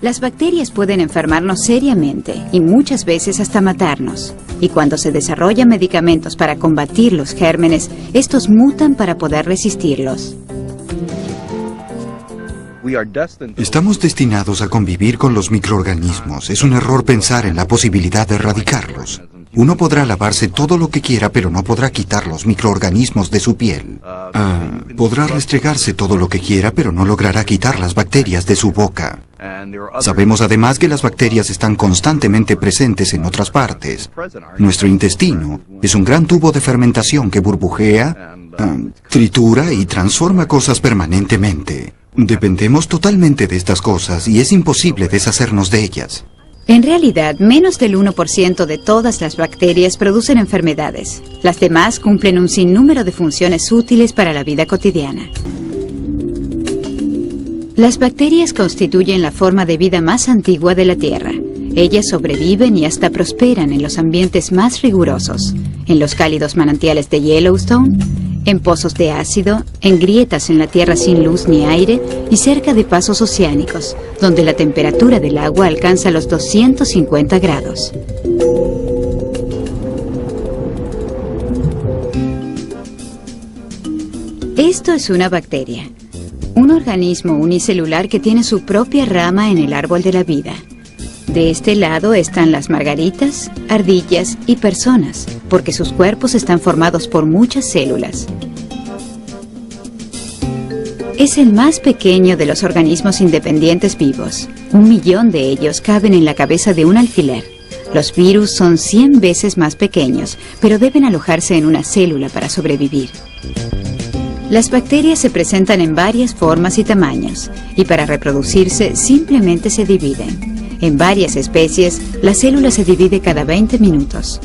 Las bacterias pueden enfermarnos seriamente y muchas veces hasta matarnos. Y cuando se desarrollan medicamentos para combatir los gérmenes, estos mutan para poder resistirlos. Estamos destinados a convivir con los microorganismos. Es un error pensar en la posibilidad de erradicarlos. Uno podrá lavarse todo lo que quiera, pero no podrá quitar los microorganismos de su piel. Podrá restregarse todo lo que quiera, pero no logrará quitar las bacterias de su boca. Sabemos además que las bacterias están constantemente presentes en otras partes. Nuestro intestino es un gran tubo de fermentación que burbujea, tritura y transforma cosas permanentemente. Dependemos totalmente de estas cosas y es imposible deshacernos de ellas. En realidad, menos del 1% de todas las bacterias producen enfermedades. Las demás cumplen un sinnúmero de funciones útiles para la vida cotidiana. Las bacterias constituyen la forma de vida más antigua de la Tierra. Ellas sobreviven y hasta prosperan en los ambientes más rigurosos, en los cálidos manantiales de Yellowstone, en pozos de ácido, en grietas en la tierra sin luz ni aire y cerca de pasos oceánicos, donde la temperatura del agua alcanza los 250 grados. Esto es una bacteria, un organismo unicelular que tiene su propia rama en el árbol de la vida. De este lado están las margaritas, ardillas y personas, porque sus cuerpos están formados por muchas células. Es el más pequeño de los organismos independientes vivos. 1 millón de ellos caben en la cabeza de un alfiler. Los virus son 100 veces más pequeños, pero deben alojarse en una célula para sobrevivir. Las bacterias se presentan en varias formas y tamaños, y para reproducirse simplemente se dividen. En varias especies, la célula se divide cada 20 minutos.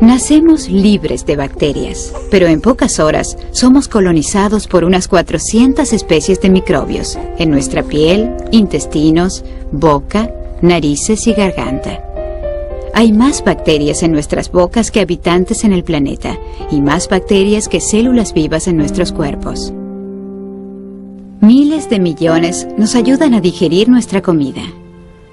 Nacemos libres de bacterias, pero en pocas horas somos colonizados por unas 400 especies de microbios en nuestra piel, intestinos, boca, narices y garganta. Hay más bacterias en nuestras bocas que habitantes en el planeta, y más bacterias que células vivas en nuestros cuerpos. Miles de millones nos ayudan a digerir nuestra comida.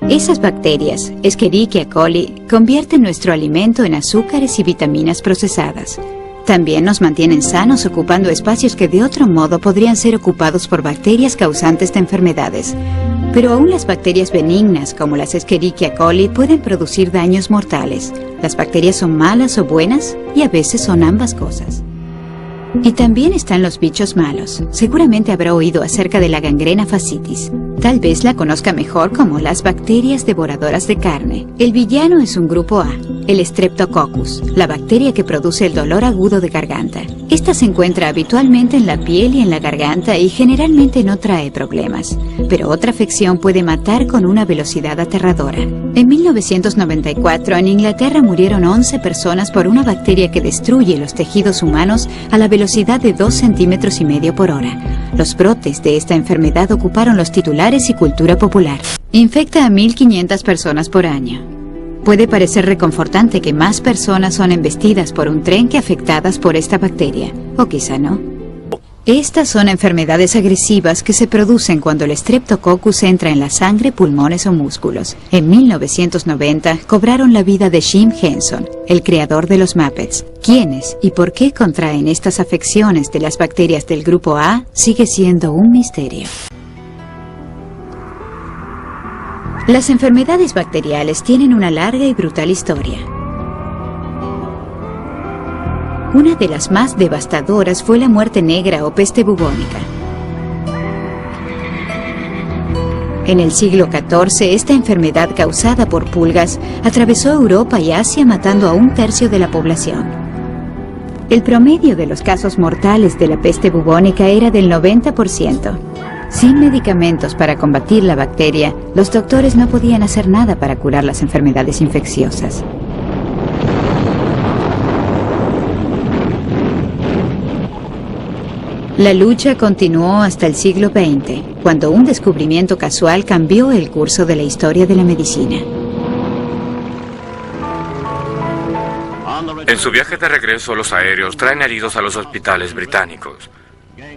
Esas bacterias, Escherichia coli, convierten nuestro alimento en azúcares y vitaminas procesadas. También nos mantienen sanos ocupando espacios que de otro modo podrían ser ocupados por bacterias causantes de enfermedades. Pero aún las bacterias benignas, como las Escherichia coli, pueden producir daños mortales. Las bacterias son malas o buenas, y a veces son ambas cosas. Y también están los bichos malos. Seguramente habrá oído acerca de la gangrena fascitis. Tal vez la conozca mejor como las bacterias devoradoras de carne. El villano es un grupo A, el Streptococcus, la bacteria que produce el dolor agudo de garganta. Esta se encuentra habitualmente en la piel y en la garganta y generalmente no trae problemas. Pero otra afección puede matar con una velocidad aterradora. En 1994, en Inglaterra murieron 11 personas por una bacteria que destruye los tejidos humanos a la velocidad de 2,5 centímetros por hora. Los brotes de esta enfermedad ocuparon los titulares y cultura popular. Infecta a 1.500 personas por año. Puede parecer reconfortante que más personas son embestidas por un tren que afectadas por esta bacteria, o quizá no. Estas son enfermedades agresivas que se producen cuando el Streptococcus entra en la sangre, pulmones o músculos. En 1990 cobraron la vida de Jim Henson, el creador de los Muppets. ¿Quiénes y por qué contraen estas afecciones de las bacterias del grupo A sigue siendo un misterio? Las enfermedades bacteriales tienen una larga y brutal historia. Una de las más devastadoras fue la muerte negra o peste bubónica. En el siglo XIV, esta enfermedad causada por pulgas atravesó Europa y Asia matando a 1/3 de la población. El promedio de los casos mortales de la peste bubónica era del 90%. Sin medicamentos para combatir la bacteria, los doctores no podían hacer nada para curar las enfermedades infecciosas. La lucha continuó hasta el siglo XX, cuando un descubrimiento casual cambió el curso de la historia de la medicina. En su viaje de regreso, los aéreos traen heridos a los hospitales británicos.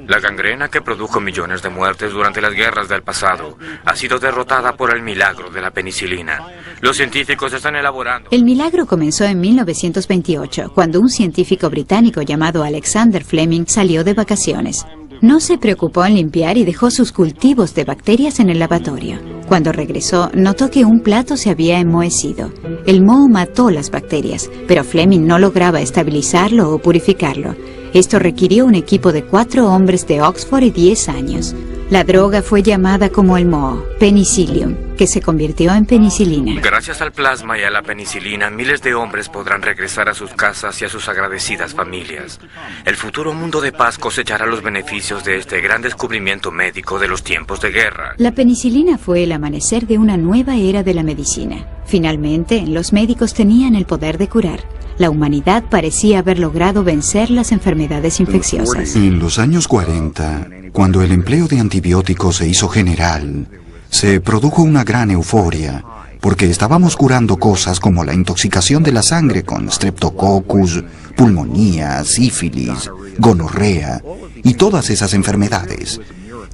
La gangrena que produjo millones de muertes durante las guerras del pasado ha sido derrotada por el milagro de la penicilina. Los científicos están elaborando... El milagro comenzó en 1928, cuando un científico británico llamado Alexander Fleming salió de vacaciones. No se preocupó en limpiar y dejó sus cultivos de bacterias en el lavatorio. Cuando regresó, notó que un plato se había enmohecido. El moho mató las bacterias, pero Fleming no lograba estabilizarlo o purificarlo. Esto requirió un equipo de 4 hombres de Oxford y 10 años. La droga fue llamada como el moho, Penicillium, que se convirtió en penicilina. Gracias al plasma y a la penicilina, miles de hombres podrán regresar a sus casas y a sus agradecidas familias. El futuro mundo de paz cosechará los beneficios de este gran descubrimiento médico de los tiempos de guerra. La penicilina fue el amanecer de una nueva era de la medicina. Finalmente, los médicos tenían el poder de curar. La humanidad parecía haber logrado vencer las enfermedades infecciosas. En los años 40, cuando el empleo de antibióticos se hizo general, se produjo una gran euforia, porque estábamos curando cosas como la intoxicación de la sangre con Streptococcus, pulmonía, sífilis, gonorrea y todas esas enfermedades.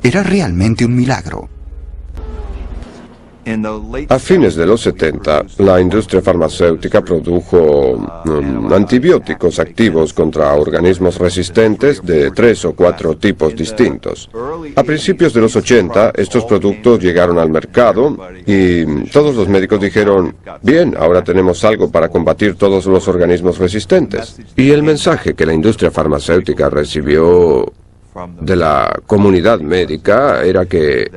Era realmente un milagro. A fines de los 70, la industria farmacéutica produjo antibióticos activos contra organismos resistentes de 3 o 4 tipos distintos. A principios de los 80, estos productos llegaron al mercado y todos los médicos dijeron, bien, ahora tenemos algo para combatir todos los organismos resistentes. Y el mensaje que la industria farmacéutica recibió de la comunidad médica era que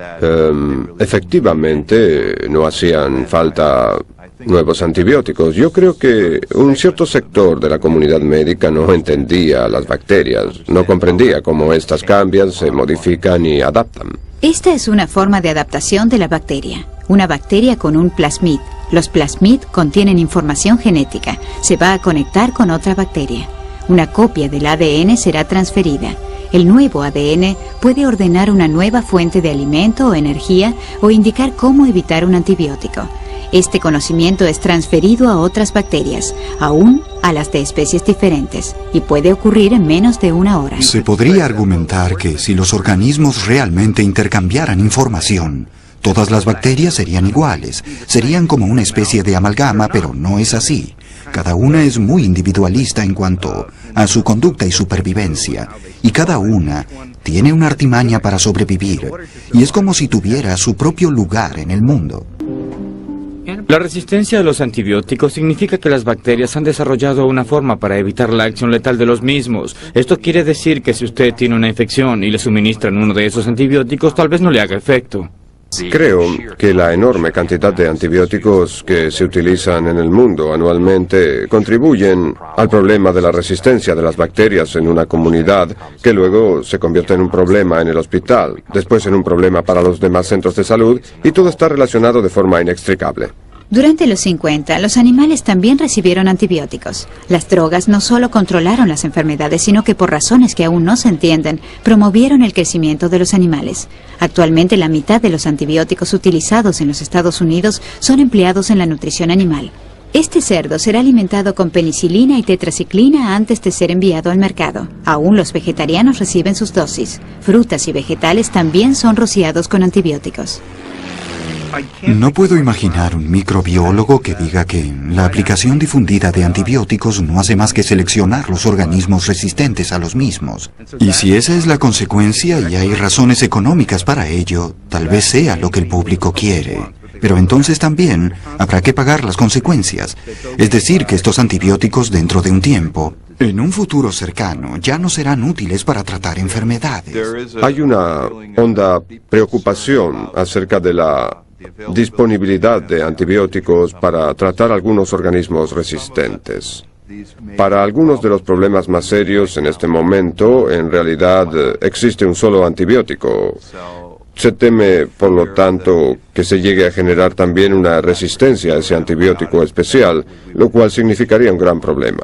efectivamente no hacían falta nuevos antibióticos. Yo creo que un cierto sector de la comunidad médica no entendía las bacterias, no comprendía cómo estas cambian, se modifican y adaptan. Esta es una forma de adaptación de la bacteria. Una bacteria con un plasmid. Los plasmid contienen información genética. Se va a conectar con otra bacteria. Una copia del ADN será transferida. El nuevo ADN puede ordenar una nueva fuente de alimento o energía o indicar cómo evitar un antibiótico. Este conocimiento es transferido a otras bacterias, aún a las de especies diferentes, y puede ocurrir en menos de una hora. Se podría argumentar que si los organismos realmente intercambiaran información, todas las bacterias serían iguales, serían como una especie de amalgama, pero no es así. Cada una es muy individualista en cuanto a su conducta y supervivencia, y cada una tiene una artimaña para sobrevivir, y es como si tuviera su propio lugar en el mundo. La resistencia a los antibióticos significa que las bacterias han desarrollado una forma para evitar la acción letal de los mismos. Esto quiere decir que si usted tiene una infección y le suministran uno de esos antibióticos, tal vez no le haga efecto. Creo que la enorme cantidad de antibióticos que se utilizan en el mundo anualmente contribuyen al problema de la resistencia de las bacterias en una comunidad, que luego se convierte en un problema en el hospital, después en un problema para los demás centros de salud, y todo está relacionado de forma inextricable. Durante los 50, los animales también recibieron antibióticos. Las drogas no solo controlaron las enfermedades, sino que por razones que aún no se entienden, promovieron el crecimiento de los animales. Actualmente, la mitad de los antibióticos utilizados en los Estados Unidos son empleados en la nutrición animal. Este cerdo será alimentado con penicilina y tetraciclina antes de ser enviado al mercado. Aún los vegetarianos reciben sus dosis. Frutas y vegetales también son rociados con antibióticos. No puedo imaginar un microbiólogo que diga que la aplicación difundida de antibióticos no hace más que seleccionar los organismos resistentes a los mismos. Y si esa es la consecuencia y hay razones económicas para ello, tal vez sea lo que el público quiere. Pero entonces también habrá que pagar las consecuencias. Es decir, que estos antibióticos dentro de un tiempo, en un futuro cercano, ya no serán útiles para tratar enfermedades. Hay una honda preocupación acerca de la disponibilidad de antibióticos para tratar algunos organismos resistentes. Para algunos de los problemas más serios en este momento, en realidad existe un solo antibiótico. Se teme, por lo tanto, que se llegue a generar también una resistencia a ese antibiótico especial, lo cual significaría un gran problema.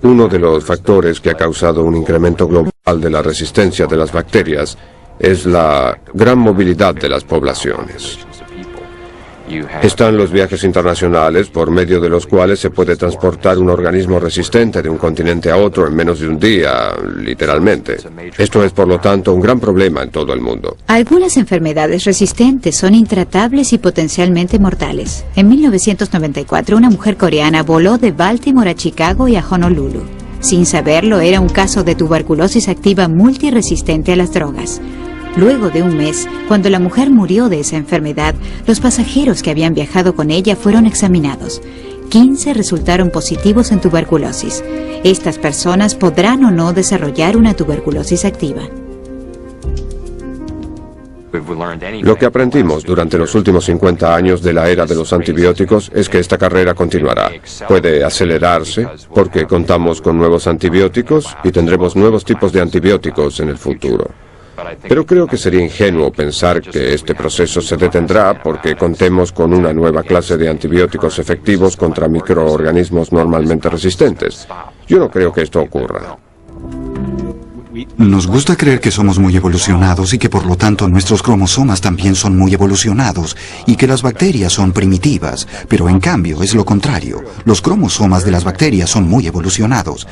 Uno de los factores que ha causado un incremento global de la resistencia de las bacterias es la gran movilidad de las poblaciones. Están los viajes internacionales, por medio de los cuales se puede transportar un organismo resistente de un continente a otro en menos de un día, literalmente. Esto es, por lo tanto, un gran problema en todo el mundo. Algunas enfermedades resistentes son intratables y potencialmente mortales. En 1994, una mujer coreana voló de Baltimore a Chicago y a Honolulu. Sin saberlo, era un caso de tuberculosis activa multiresistente a las drogas. Luego de un mes, cuando la mujer murió de esa enfermedad, los pasajeros que habían viajado con ella fueron examinados. 15 resultaron positivos en tuberculosis. Estas personas podrán o no desarrollar una tuberculosis activa. Lo que aprendimos durante los últimos 50 años de la era de los antibióticos es que esta carrera continuará. Puede acelerarse porque contamos con nuevos antibióticos y tendremos nuevos tipos de antibióticos en el futuro. Pero creo que sería ingenuo pensar que este proceso se detendrá porque contemos con una nueva clase de antibióticos efectivos contra microorganismos normalmente resistentes. Yo no creo que esto ocurra. Nos gusta creer que somos muy evolucionados y que por lo tanto nuestros cromosomas también son muy evolucionados y que las bacterias son primitivas, pero en cambio es lo contrario. Los cromosomas de las bacterias son muy evolucionados.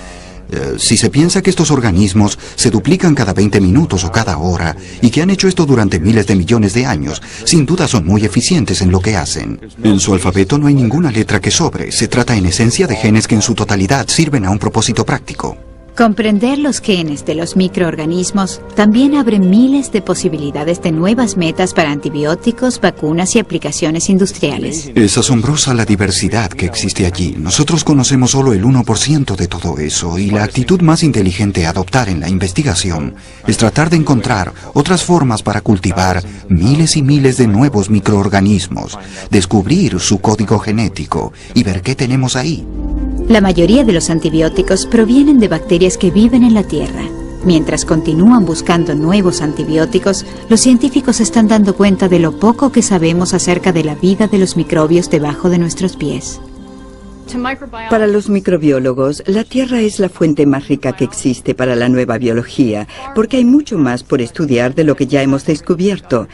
Si se piensa que estos organismos se duplican cada 20 minutos o cada hora y que han hecho esto durante miles de millones de años, sin duda son muy eficientes en lo que hacen. En su alfabeto no hay ninguna letra que sobre. Se trata en esencia de genes que en su totalidad sirven a un propósito práctico. Comprender los genes de los microorganismos también abre miles de posibilidades de nuevas metas para antibióticos, vacunas y aplicaciones industriales. Es asombrosa la diversidad que existe allí. Nosotros conocemos solo el 1% de todo eso y la actitud más inteligente a adoptar en la investigación es tratar de encontrar otras formas para cultivar miles y miles de nuevos microorganismos, descubrir su código genético y ver qué tenemos ahí. La mayoría de los antibióticos provienen de bacterias que viven en la Tierra. Mientras continúan buscando nuevos antibióticos, los científicos se están dando cuenta de lo poco que sabemos acerca de la vida de los microbios debajo de nuestros pies. Para los microbiólogos, la Tierra es la fuente más rica que existe para la nueva biología, porque hay mucho más por estudiar de lo que ya hemos descubierto.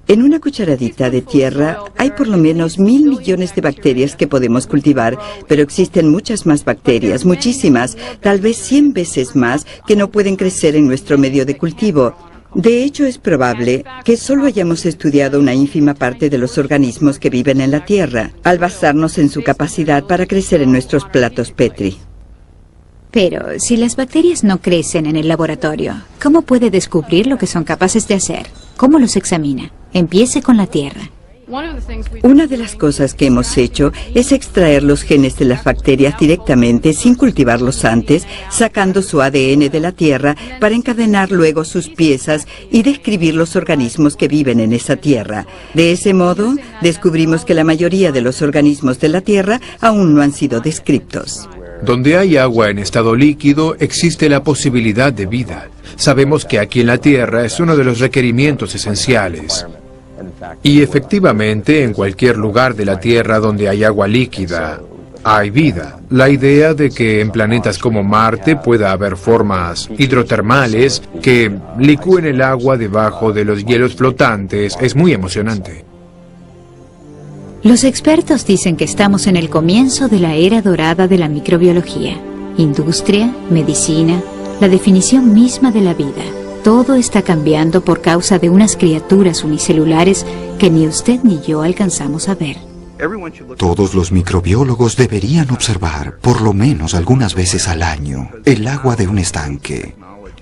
En una cucharadita de tierra hay por lo menos 1.000 millones de bacterias que podemos cultivar, pero existen muchas más bacterias, muchísimas, tal vez 100 veces más, que no pueden crecer en nuestro medio de cultivo. De hecho, es probable que solo hayamos estudiado una ínfima parte de los organismos que viven en la Tierra, al basarnos en su capacidad para crecer en nuestros platos Petri. Pero si las bacterias no crecen en el laboratorio, ¿cómo puede descubrir lo que son capaces de hacer? ¿Cómo los examina? Empiece con la Tierra. Una de las cosas que hemos hecho es extraer los genes de las bacterias directamente, sin cultivarlos antes, sacando su ADN de la Tierra para encadenar luego sus piezas y describir los organismos que viven en esa Tierra. De ese modo, descubrimos que la mayoría de los organismos de la Tierra aún no han sido descritos. Donde hay agua en estado líquido, existe la posibilidad de vida. Sabemos que aquí en la Tierra es uno de los requerimientos esenciales. Y efectivamente, en cualquier lugar de la Tierra donde hay agua líquida, hay vida. La idea de que en planetas como Marte pueda haber formas hidrotermales que licúen el agua debajo de los hielos flotantes es muy emocionante. Los expertos dicen que estamos en el comienzo de la era dorada de la microbiología. Industria, medicina, la definición misma de la vida. Todo está cambiando por causa de unas criaturas unicelulares que ni usted ni yo alcanzamos a ver. Todos los microbiólogos deberían observar, por lo menos algunas veces al año, el agua de un estanque.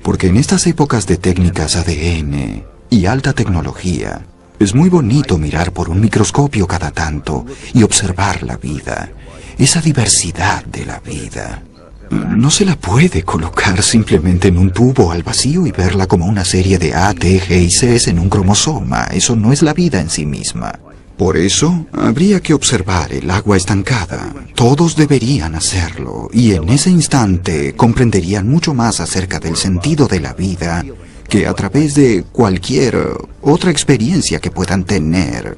Porque en estas épocas de técnicas ADN y alta tecnología, es muy bonito mirar por un microscopio cada tanto y observar la vida, esa diversidad de la vida. No se la puede colocar simplemente en un tubo al vacío y verla como una serie de A, T, G y C en un cromosoma. Eso no es la vida en sí misma. Por eso, habría que observar el agua estancada. Todos deberían hacerlo, y en ese instante comprenderían mucho más acerca del sentido de la vida que a través de cualquier otra experiencia que puedan tener.